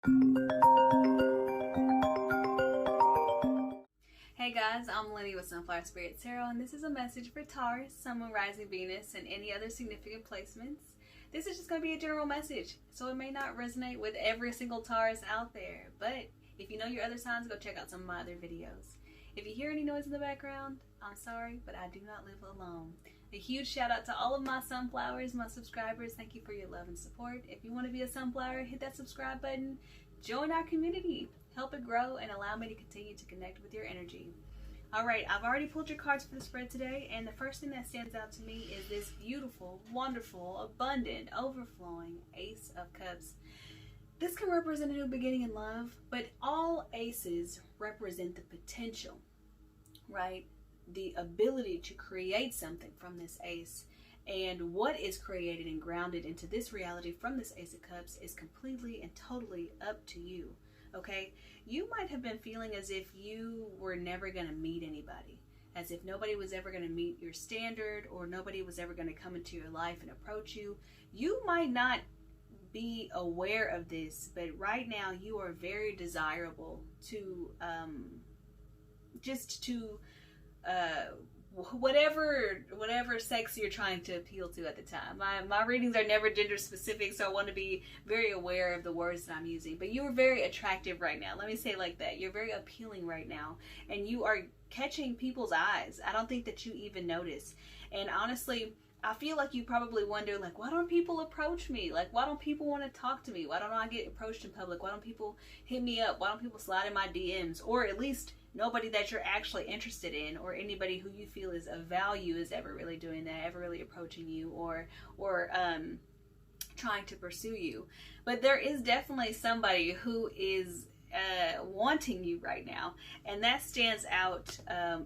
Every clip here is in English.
Hey guys, I'm Lynnie with Sunflower Spirit Tarot, and this is a message for Taurus, Sun, Moon, Rising, Venus, and any other significant placements. This is just going to be a general message, so it may not resonate with every single Taurus out there, but if you know your other signs, go check out some of my other videos. If you hear any noise in the background, I'm sorry, but I do not live alone. A huge shout out to all of my sunflowers, my subscribers. Thank you for your love and support. If you want to be a sunflower, hit that subscribe button, join our community, help it grow, and allow me to continue to connect with your energy. Alright, I've already pulled your cards for the spread today, and the first thing that stands out to me is this beautiful, wonderful, abundant, overflowing Ace of Cups. This can represent a new beginning in love, but all aces represent the potential, right? The ability to create something from this ace. And what is created and grounded into this reality from this Ace of Cups is completely and totally up to you. Okay, you might have been feeling as if you were never going to meet anybody, as if nobody was ever going to meet your standard, or nobody was ever going to come into your life and approach you. You might not be aware of this, but right now you are very desirable to whatever sex you're trying to appeal to at the time. My readings are never gender specific, so I want to be very aware of the words that I'm using. But you are very attractive right now. Let me say it like that. You're very appealing right now, and you are catching people's eyes. I don't think that you even notice. And honestly, I feel like you probably wonder, like, why don't people approach me? Like, why don't people want to talk to me? Why don't I get approached in public? Why don't people hit me up? Why don't people slide in my DMs? Or at least nobody that you're actually interested in, or anybody who you feel is of value, is ever really doing that, ever really approaching you, or trying to pursue you. But there is definitely somebody who is wanting you right now, and that stands out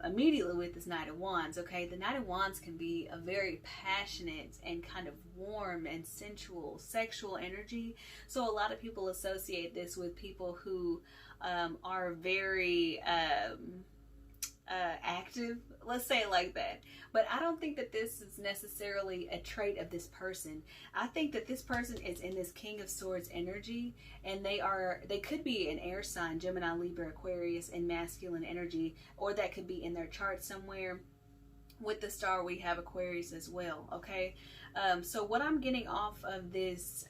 immediately with this Knight of Wands. Okay, the Knight of Wands can be a very passionate and kind of warm and sensual, sexual energy. So a lot of people associate this with people who are very active, let's say it like that. But I don't think that this is necessarily a trait of this person. I think that this person is in this King of Swords energy, and they could be an air sign, Gemini, Libra, Aquarius, in masculine energy, or that could be in their chart somewhere. With the star, we have Aquarius as well. Okay, so what I'm getting off of this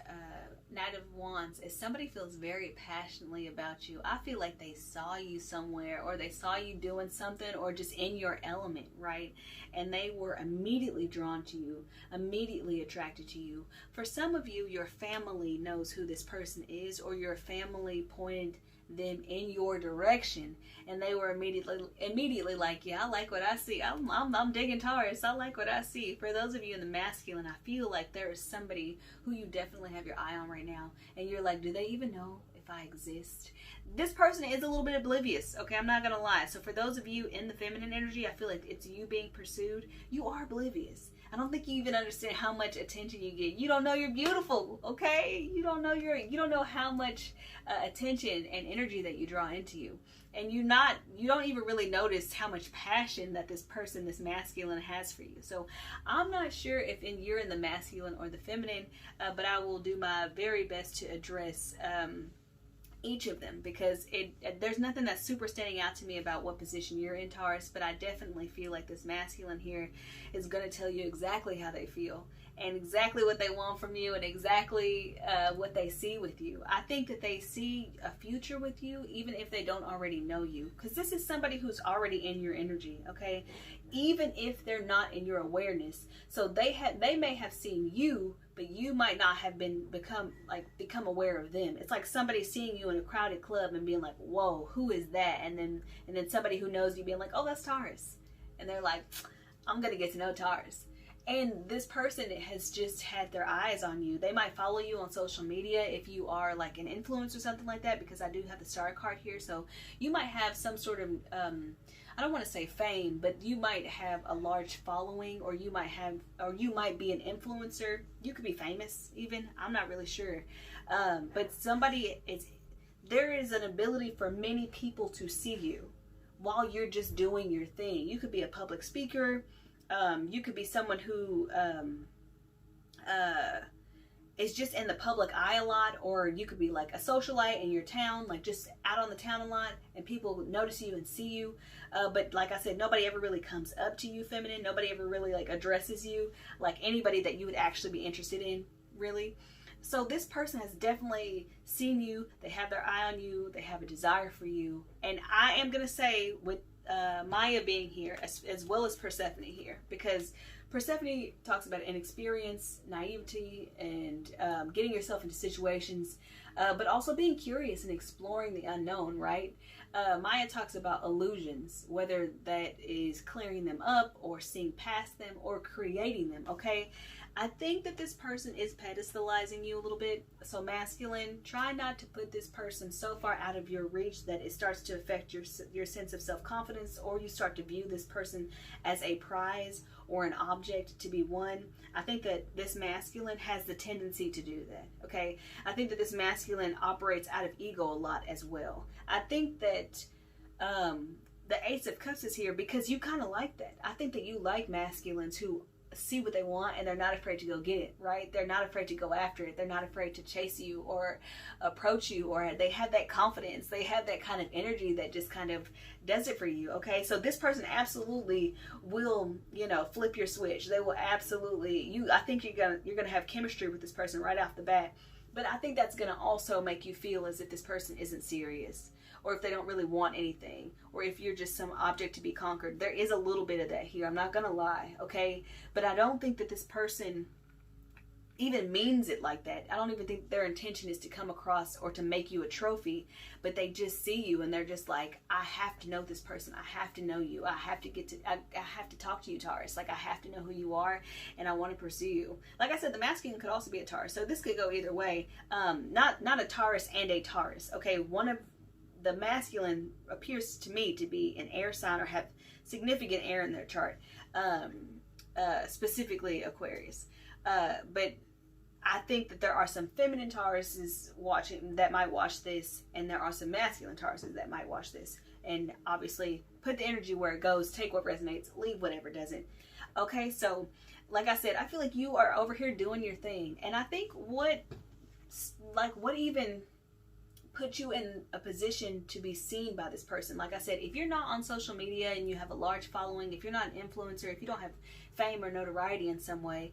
Knight of Wands is somebody feels very passionately about you. I feel like they saw you somewhere, or they saw you doing something, or just in your element, right? And they were immediately drawn to you, immediately attracted to you. For some of you, your family knows who this person is, or your family pointed them in your direction, and they were immediately like, yeah, I like what I see. I'm digging Taurus. I like what I see. For those of you in the masculine, I feel like there is somebody who you definitely have your eye on right now, and you're like, do they even know if I exist? This person is a little bit oblivious, okay? I'm not gonna lie. So for those of you in the feminine energy, I feel like it's you being pursued. You are oblivious. I don't think you even understand how much attention you get. You don't know you're beautiful, okay? You don't know how much attention and energy that you draw into you. And you don't even really notice how much passion that this person, this masculine, has for you. So I'm not sure if you're in the masculine or the feminine, but I will do my very best to address each of them, because there's nothing that's super standing out to me about what position you're in, Taurus, but I definitely feel like this masculine here is going to tell you exactly how they feel, and exactly what they want from you, and exactly what they see with you. I think that they see a future with you, even if they don't already know you, because this is somebody who's already in your energy, okay? Even if they're not in your awareness. So they may have seen you, but you might not have become aware of them. It's like somebody seeing you in a crowded club and being like, whoa, who is that? And then somebody who knows you being like, oh, that's Taurus. And they're like, I'm gonna get to know Taurus. And this person has just had their eyes on you. They might follow you on social media if you are like an influencer or something like that, because I do have the star card here. So you might have some sort of, I don't want to say fame, but you might have a large following, or you might be an influencer. You could be famous even. I'm not really sure. But there is an ability for many people to see you while you're just doing your thing. You could be a public speaker. You could be someone who is just in the public eye a lot, or you could be like a socialite in your town, like just out on the town a lot, and people notice you and see you. But like I said, nobody ever really comes up to you, feminine. Nobody ever really like addresses you like anybody that you would actually be interested in, really. So this person has definitely seen you. They have their eye on you. They have a desire for you. And I am going to say with Maya being here, as well as Persephone here, because Persephone talks about inexperience, naivety, and getting yourself into situations, but also being curious and exploring the unknown, right? Maya talks about illusions, whether that is clearing them up or seeing past them or creating them, okay? I think that this person is pedestalizing you a little bit. So masculine, try not to put this person so far out of your reach that it starts to affect your sense of self-confidence, or you start to view this person as a prize or an object to be won. I think that this masculine has the tendency to do that, okay? I think that this masculine operates out of ego a lot as well. I think that the Ace of Cups is here because you kind of like that. I think that you like masculines who see what they want and they're not afraid to go get it, right? They're not afraid to go after it. They're not afraid to chase you or approach you, or they have that confidence. They have that kind of energy that just kind of does it for you, okay? So this person absolutely will, you know, flip your switch. They will absolutely, I think you're gonna have chemistry with this person right off the bat. But I think that's gonna also make you feel as if this person isn't serious, or if they don't really want anything, or if you're just some object to be conquered. There is a little bit of that here, I'm not gonna lie, okay? But I don't think that this person even means it like that. I don't even think their intention is to come across or to make you a trophy, but they just see you and they're just like, I have to know this person. I have to know you. I have to talk to you, Taurus. Like, I have to know who you are and I want to pursue you. Like I said, the masculine could also be a Taurus, so this could go either way. Not a Taurus and a Taurus, okay? One of the masculine appears to me to be an air sign or have significant air in their chart, specifically Aquarius. But I think that there are some feminine Tauruses watching that might watch this, and there are some masculine Tauruses that might watch this. And obviously, put the energy where it goes, take what resonates, leave whatever doesn't. Okay, so like I said, I feel like you are over here doing your thing. And I think what even put you in a position to be seen by this person? Like I said, if you're not on social media and you have a large following, if you're not an influencer, if you don't have fame or notoriety in some way,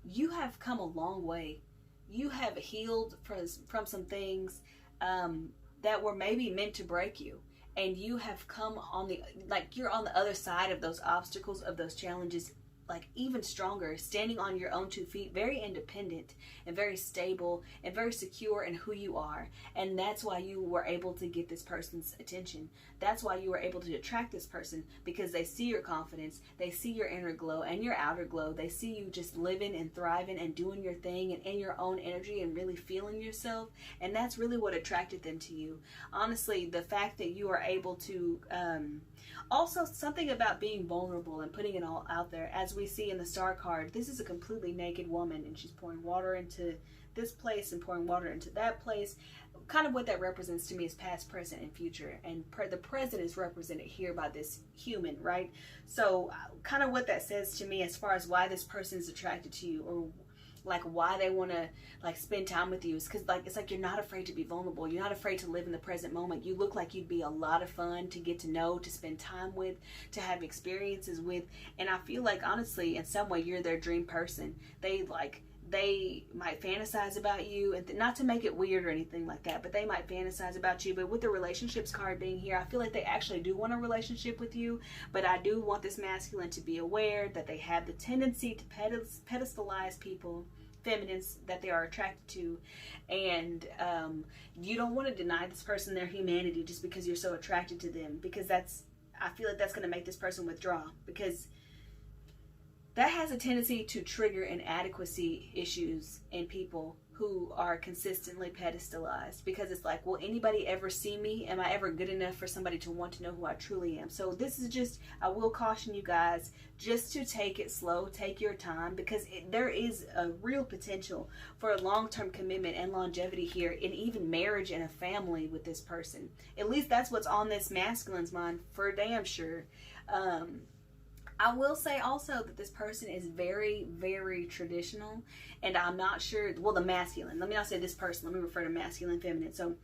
you have come a long way. You have healed from some things that were maybe meant to break you. And you have come on you're on the other side of those obstacles, of those challenges, like even stronger, standing on your own 2 feet, very independent and very stable and very secure in who you are. And that's why you were able to get this person's attention. That's why you were able to attract this person, because they see your confidence, they see your inner glow and your outer glow. They see you just living and thriving and doing your thing and in your own energy and really feeling yourself. And that's really what attracted them to you. Honestly, the fact that you are able to also, something about being vulnerable and putting it all out there. As we see in the star card, this is a completely naked woman, and she's pouring water into this place and pouring water into that place. Kind of what that represents to me is past, present, and future. And the present is represented here by this human, right? So kind of what that says to me as far as why this person is attracted to you, or like why they want to like spend time with you, is because it's like you're not afraid to be vulnerable. You're not afraid to live in the present moment. You look like you'd be a lot of fun to get to know, to spend time with, to have experiences with. And I feel like honestly, in some way, you're their dream person. They might fantasize about you, and not to make it weird or anything like that, but they might fantasize about you. But with the relationships card being here, I feel like they actually do want a relationship with you. But I do want this masculine to be aware that they have the tendency to pedestalize people, feminines, that they are attracted to. And you don't want to deny this person their humanity just because you're so attracted to them, because I feel like that's going to make this person withdraw, because that has a tendency to trigger inadequacy issues in people who are consistently pedestalized, because it's like, will anybody ever see me? Am I ever good enough for somebody to want to know who I truly am? So this is just, I will caution you guys just to take it slow, take your time, because there is a real potential for a long-term commitment and longevity here, and even marriage and a family with this person. At least that's what's on this masculine's mind for damn sure. I will say also that this person is very, very traditional, and I'm not sure, well, the masculine, let me not say this person, let me refer to masculine, feminine. So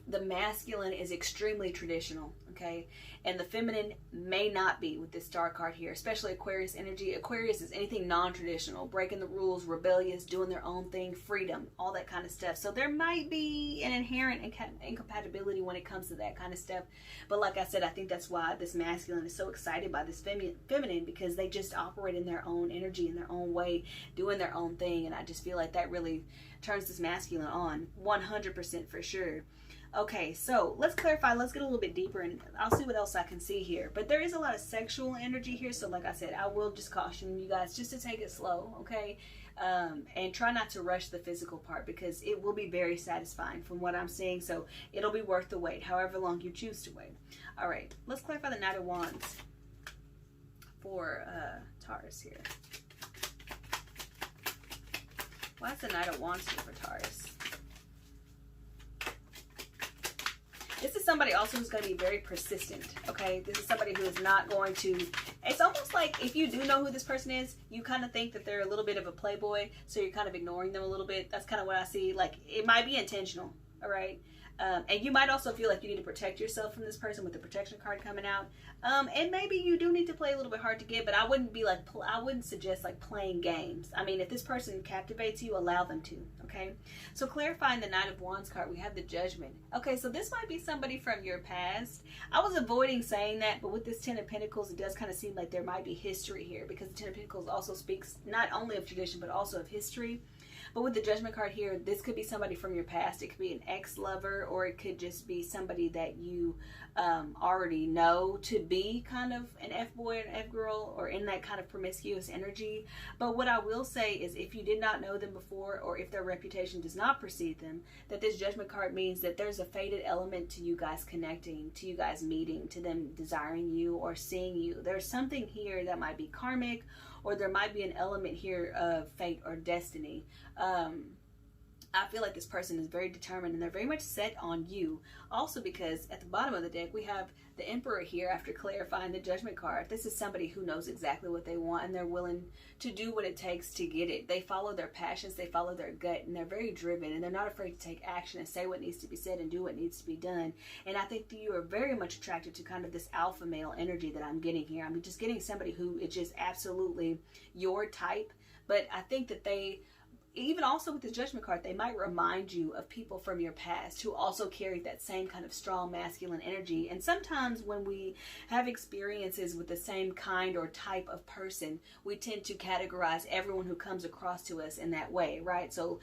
the masculine is extremely traditional, okay? And the feminine may not be with this star card here, especially Aquarius energy. Aquarius is anything non-traditional, breaking the rules, rebellious, doing their own thing, freedom, all that kind of stuff. So there might be an inherent incompatibility when it comes to that kind of stuff. But like I said, I think that's why this masculine is so excited by this feminine, because they just operate in their own energy, in their own way, doing their own thing. And I just feel like that really turns this masculine on 100% for sure. Okay, so let's clarify. Let's get a little bit deeper, and I'll see what else I can see here. But there is a lot of sexual energy here, so like I said, I will just caution you guys just to take it slow, okay? And try not to rush the physical part, because it will be very satisfying from what I'm seeing. So it'll be worth the wait, however long you choose to wait. All right, let's clarify the Knight of Wands for Taurus here. Why is the Knight of Wands here for Taurus? This is somebody also who's going to be very persistent, okay? This is somebody who is not going to... It's almost like if you do know who this person is, you kind of think that they're a little bit of a playboy, so you're kind of ignoring them a little bit. That's kind of what I see. Like, it might be intentional, all right? And you might also feel like you need to protect yourself from this person with the protection card coming out. And maybe you do need to play a little bit hard to get, but I wouldn't be like, I wouldn't suggest like playing games. I mean, if this person captivates you, allow them to, okay? So clarifying the Knight of Wands card, we have the Judgment. Okay, so this might be somebody from your past. I was avoiding saying that, but with this Ten of Pentacles, it does kind of seem like there might be history here, because the Ten of Pentacles also speaks not only of tradition, but also of history. But with the Judgment card here, this could be somebody from your past. It could be an ex-lover, or it could just be somebody that you already know to be kind of an F-boy or an F-girl, or in that kind of promiscuous energy. But what I will say is, if you did not know them before, or if their reputation does not precede them, that this Judgment card means that there's a fated element to you guys connecting, to you guys meeting, to them desiring you or seeing you. There's something here that might be karmic, or there might be an element here of fate or destiny. I feel like this person is very determined, and they're very much set on you. Also because at the bottom of the deck, we have the Emperor here after clarifying the Judgment card. This is somebody who knows exactly what they want, and they're willing to do what it takes to get it. They follow their passions, they follow their gut, and they're very driven, and they're not afraid to take action and say what needs to be said and do what needs to be done. And I think that you are very much attracted to kind of this alpha male energy that I'm getting here. I'm just getting somebody who is just absolutely your type. But I think that they... Even also with the Judgment card, they might remind you of people from your past who also carried that same kind of strong masculine energy. And sometimes when we have experiences with the same kind or type of person, we tend to categorize everyone who comes across to us in that way, right? So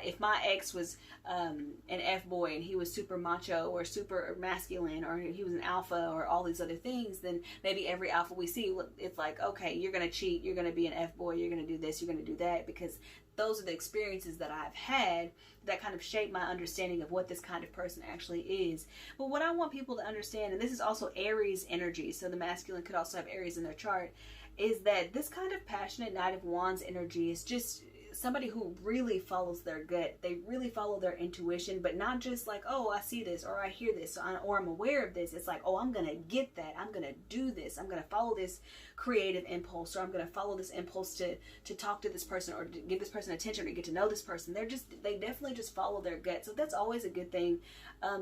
if my ex was an F-boy and he was super macho or super masculine, or he was an alpha or all these other things, then maybe every alpha we see, it's like, okay, you're going to cheat, you're going to be an F-boy, you're going to do this, you're going to do that, because those are the experiences that I've had that kind of shape my understanding of what this kind of person actually is. But what I want people to understand, and this is also Aries energy, so the masculine could also have Aries in their chart, is that this kind of passionate Knight of Wands energy is just somebody who really follows their gut. They really follow their intuition, but not just like, oh, I see this, or I hear this, or I'm aware of this. It's like, oh, I'm going to get that. I'm going to do this. I'm going to follow this creative impulse, or I'm going to follow this impulse to talk to this person, or to give this person attention, or get to know this person. They definitely just follow their gut. So that's always a good thing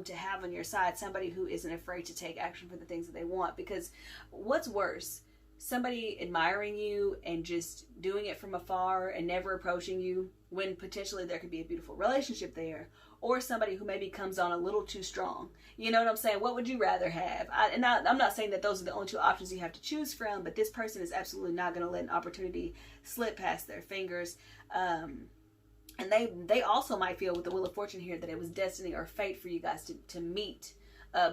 to have on your side, somebody who isn't afraid to take action for the things that they want. Because what's worse? Somebody admiring you and just doing it from afar and never approaching you, when potentially there could be a beautiful relationship there, or somebody who maybe comes on a little too strong. You know what I'm saying? What would you rather have? I'm not saying that those are the only two options you have to choose from, but this person is absolutely not going to let an opportunity slip past their fingers. And they also might feel with the Wheel of Fortune here that it was destiny or fate for you guys to meet,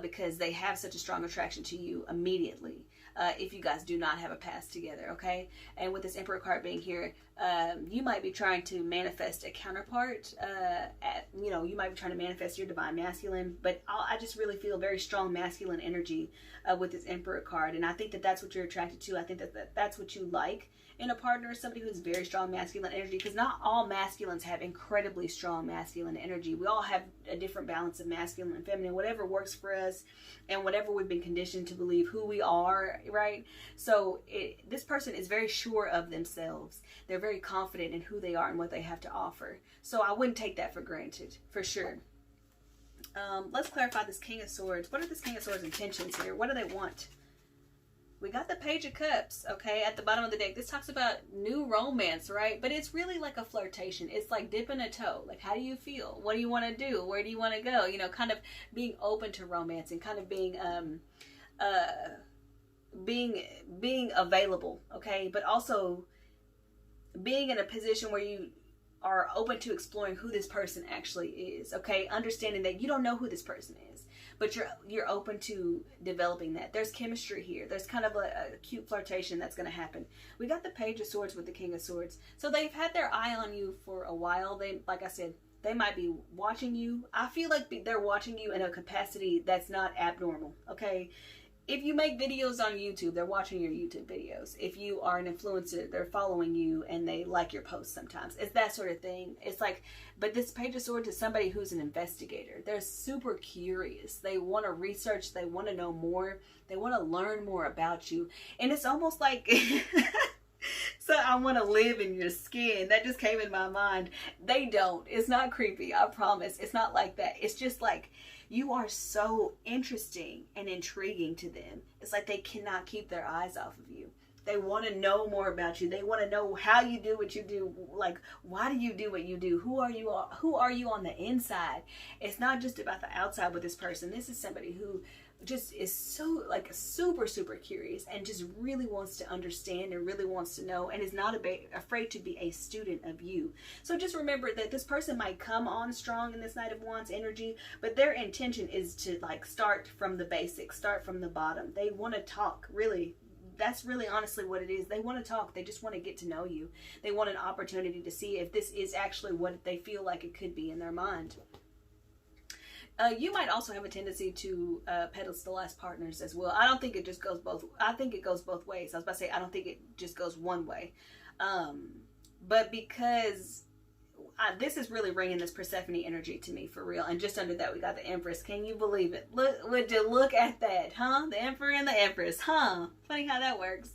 because they have such a strong attraction to you immediately. If you guys do not have a past together, okay? And with this Emperor card being here, you might be trying to manifest a counterpart. You might be trying to manifest your divine masculine, but I just really feel very strong masculine energy with this Emperor card, and I think that that's what you're attracted to. I think that that's what you like in a partner, somebody who's very strong masculine energy, because not all masculines have incredibly strong masculine energy. We all have a different balance of masculine and feminine, whatever works for us, and whatever we've been conditioned to believe who we are right? So this person is very sure of themselves. They're very confident in who they are and what they have to offer. So I wouldn't take that for granted, for sure. Let's clarify this King of Swords. What are this King of Swords intentions here? What do they want? We got the Page of Cups, okay, at the bottom of the deck. This talks about new romance, right? But it's really like a flirtation. It's like dipping a toe. Like, how do you feel? What do you want to do? Where do you want to go? You know, kind of being open to romance and kind of being available, okay? But also being in a position where you are open to exploring who this person actually is, okay? Understanding that you don't know who this person is, but you're open to developing that. There's chemistry here. There's kind of a cute flirtation that's going to happen. We got the Page of Swords with the King of Swords. So they've had their eye on you for a while. They, like I said, they might be watching you. I feel like they're watching you in a capacity that's not abnormal, okay? If you make videos on YouTube, they're watching your YouTube videos. If you are an influencer, they're following you and they like your posts sometimes. It's that sort of thing. It's like, but this Page of Swords is somebody who's an investigator. They're super curious. They want to research. They want to know more. They want to learn more about you. And it's almost like, so I want to live in your skin. That just came in my mind. They don't. It's not creepy. I promise. It's not like that. It's just like, you are so interesting and intriguing to them. It's like they cannot keep their eyes off of you. They want to know more about you. They want to know how you do what you do. Like, why do you do what you do? Who are you on the inside? It's not just about the outside with this person. This is somebody who just is so like super, super curious and just really wants to understand and really wants to know and is not afraid to be a student of you. So just remember that this person might come on strong in this Knight of Wands energy, but their intention is to like start from the basics, start from the bottom. They want to talk, really. That's really honestly what it is. They want to talk. They just want to get to know you. They want an opportunity to see if this is actually what they feel like it could be in their mind. You might also have a tendency to pedestalize partners as well. I don't think it just goes both. I think it goes both ways. I was about to say I don't think it just goes one way, but because this is really bringing this Persephone energy to me for real. And just under that, we got the Empress. Can you believe it? Would you look at that, huh? The Emperor and the Empress, huh? Funny how that works.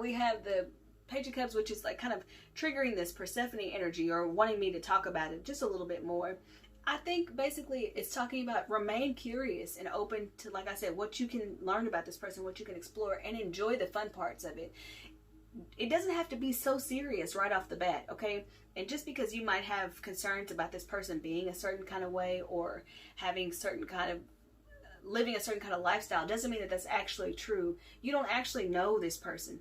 We have the Page of Cups, which is like kind of triggering this Persephone energy or wanting me to talk about it just a little bit more. I think basically it's talking about remain curious and open to, like I said, what you can learn about this person, what you can explore, and enjoy the fun parts of it. It doesn't have to be so serious right off the bat, okay? And just because you might have concerns about this person being a certain kind of way or having certain kind of, living a certain kind of lifestyle doesn't mean that that's actually true. You don't actually know this person.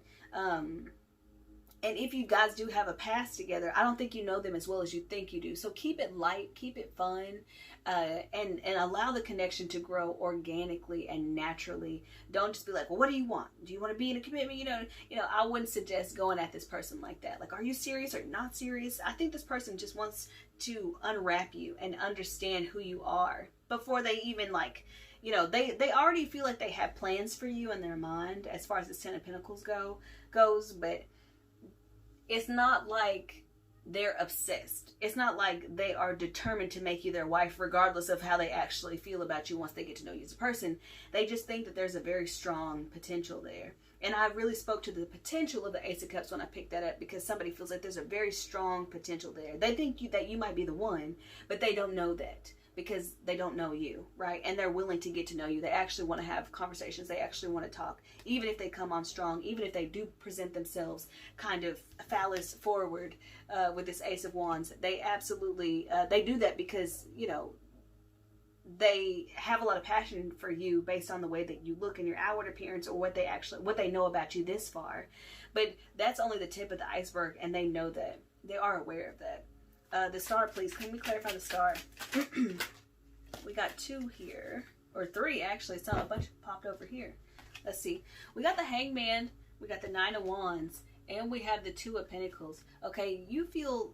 And if you guys do have a past together, I don't think you know them as well as you think you do. So keep it light, keep it fun, and allow the connection to grow organically and naturally. Don't just be like, well, what do you want? Do you want to be in a commitment? You know, I wouldn't suggest going at this person like that. Like, are you serious or not serious? I think this person just wants to unwrap you and understand who you are before they even like, you know, they already feel like they have plans for you in their mind as far as this 10 of Pentacles goes, but it's not like they're obsessed. It's not like they are determined to make you their wife regardless of how they actually feel about you once they get to know you as a person. They just think that there's a very strong potential there. And I really spoke to the potential of the Ace of Cups when I picked that up because somebody feels like there's a very strong potential there. They think that you might be the one, but they don't know that because they don't know you, right? And they're willing to get to know you. They actually want to have conversations. They actually want to talk. Even if they come on strong, even if they do present themselves kind of phallus forward with this Ace of Wands, they absolutely, they do that because, you know, they have a lot of passion for you based on the way that you look and your outward appearance or what they know about you this far. But that's only the tip of the iceberg, and they know that. They are aware of that. The star, please. Can we clarify the star? We got 2 here, or 3 actually. Some a bunch popped over here. Let's see. We got the Hangman. We got the 9 of Wands, and we have the 2 of Pentacles. Okay, you feel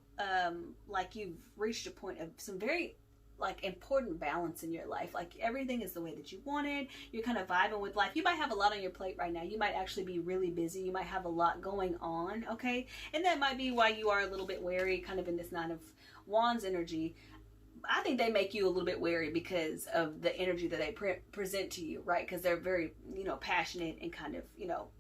like you've reached a point of some very like important balance in your life. Like everything is the way that you wanted. You're kind of vibing with life. You might have a lot on your plate right now. You might actually be really busy. You might have a lot going on, okay? And that might be why you are a little bit wary, kind of in this 9 of Wands energy. I think they make you a little bit wary because of the energy that they present to you, right? Because they're very, passionate and kind of,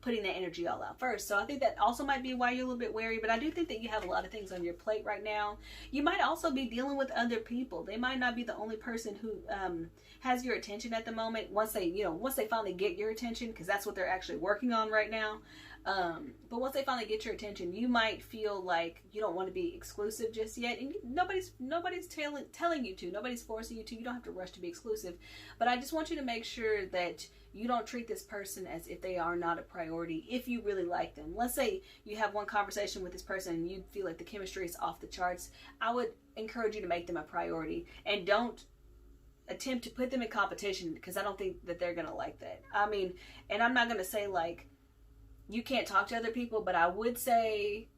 putting that energy all out first. So I think that also might be why you're a little bit wary. But I do think that you have a lot of things on your plate right now. You might also be dealing with other people. They might not be the only person who has your attention at the moment. Once they finally get your attention, because that's what they're actually working on right now. But once they finally get your attention, you might feel like you don't want to be exclusive just yet, and nobody's telling you to. Nobody's forcing you to. You don't have to rush to be exclusive. But I just want you to make sure that you don't treat this person as if they are not a priority if you really like them. Let's say you have one conversation with this person and you feel like the chemistry is off the charts. I would encourage you to make them a priority, and don't attempt to put them in competition, because I don't think that they're going to like that. I mean, and I'm not going to say like you can't talk to other people, but I would say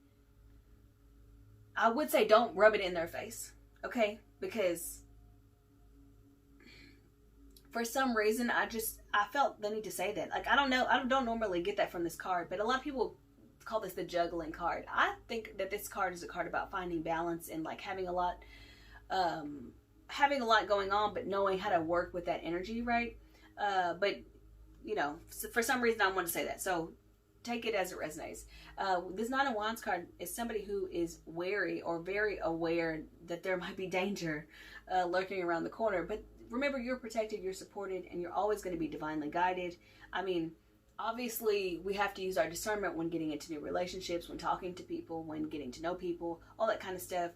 don't rub it in their face, okay? Because for some reason, I felt the need to say that. Like, I don't know, I don't normally get that from this card, but a lot of people call this the juggling card. I think that this card is a card about finding balance and like having a lot going on, but knowing how to work with that energy, right? But for some reason I want to say that. So take it as it resonates. This Nine of Wands card is somebody who is wary or very aware that there might be danger lurking around the corner. But remember, you're protected, you're supported, and you're always going to be divinely guided. I mean, obviously, we have to use our discernment when getting into new relationships, when talking to people, when getting to know people, all that kind of stuff.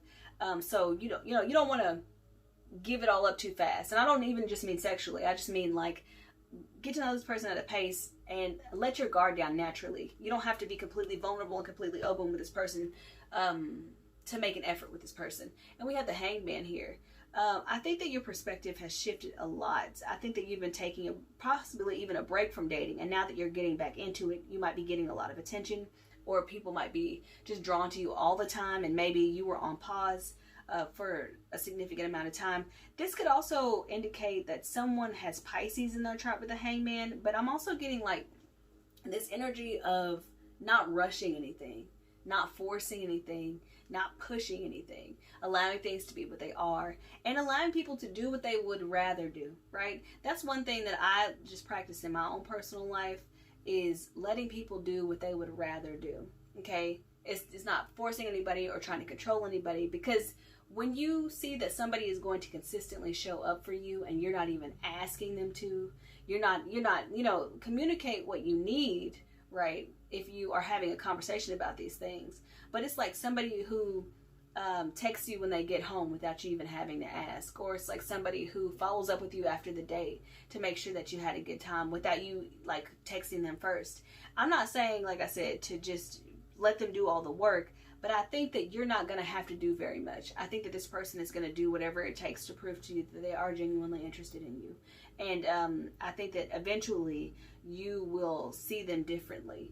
So you don't want to give it all up too fast. And I don't even just mean sexually. I just mean like get to know this person at a pace and let your guard down naturally. You don't have to be completely vulnerable and completely open with this person to make an effort with this person. And we have the Hangman here. I think that your perspective has shifted a lot. I think that you've been taking possibly even a break from dating, and now that you're getting back into it, you might be getting a lot of attention, or people might be just drawn to you all the time, and maybe you were on pause for a significant amount of time. This could also indicate that someone has Pisces in their chart with the Hangman, but I'm also getting like this energy of not rushing anything, not forcing anything, not pushing anything, allowing things to be what they are, and allowing people to do what they would rather do, right? That's one thing that I just practice in my own personal life, is letting people do what they would rather do, okay? It's not forcing anybody or trying to control anybody, because when you see that somebody is going to consistently show up for you and you're not even asking them to, you're not, communicate what you need, right? If you are having a conversation about these things. But it's like somebody who texts you when they get home without you even having to ask. Or it's like somebody who follows up with you after the date to make sure that you had a good time without you like texting them first. I'm not saying, like I said, to just let them do all the work, but I think that you're not going to have to do very much. I think that this person is going to do whatever it takes to prove to you that they are genuinely interested in you. And I think that eventually you will see them differently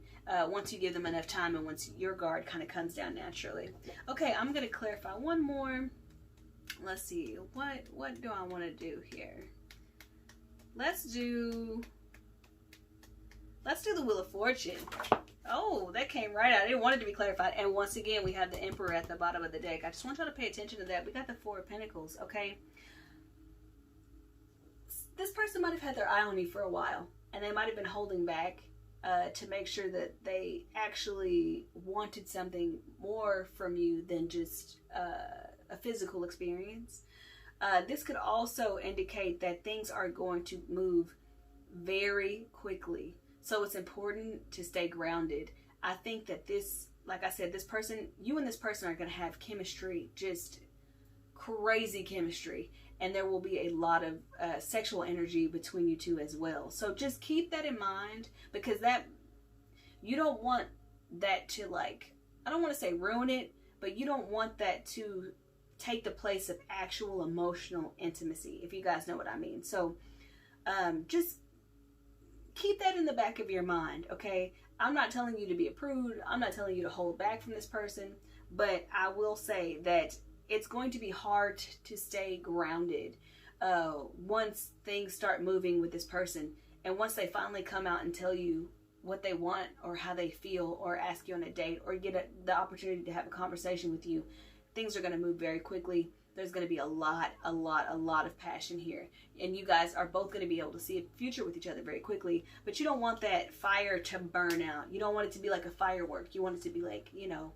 once you give them enough time and once your guard kind of comes down naturally. Okay, I'm going to clarify one more. Let's see. What do I want to do here? Let's do the Wheel of Fortune. Oh, that came right out. I didn't want it to be clarified. And once again, we have the Emperor at the bottom of the deck. I just want y'all to pay attention to that. We got the Four of Pentacles, okay? This person might have had their eye on you for a while, and they might have been holding back to make sure that they actually wanted something more from you than just a physical experience. This could also indicate that things are going to move very quickly. So it's important to stay grounded. I think that this, like I said, this person, you and this person are going to have chemistry, just crazy chemistry. And there will be a lot of sexual energy between you two as well. So just keep that in mind, because you don't want that to, like, I don't want to say ruin it, but you don't want that to take the place of actual emotional intimacy, if you guys know what I mean. So just keep that in the back of your mind, okay? I'm not telling you to be a prude. I'm not telling you to hold back from this person. But I will say that it's going to be hard to stay grounded once things start moving with this person. And once they finally come out and tell you what they want or how they feel, or ask you on a date, or get the opportunity to have a conversation with you, things are going to move very quickly. there's going to be a lot of passion here. And you guys are both going to be able to see a future with each other very quickly. But you don't want that fire to burn out. You don't want it to be like a firework. You want it to be like, you know,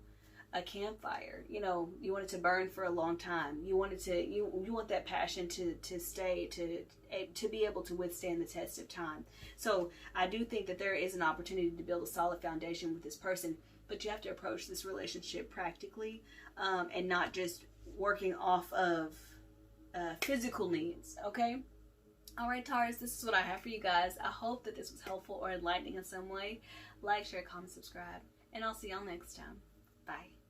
a campfire. You know, you want it to burn for a long time. You want it to, you want that passion to stay, to be able to withstand the test of time. So I do think that there is an opportunity to build a solid foundation with this person, but you have to approach this relationship practically, and not just working off of physical needs. Okay. All right, Taurus, this is what I have for you guys. I hope that this was helpful or enlightening in some way. Like, share, comment, subscribe, and I'll see y'all next time. Bye.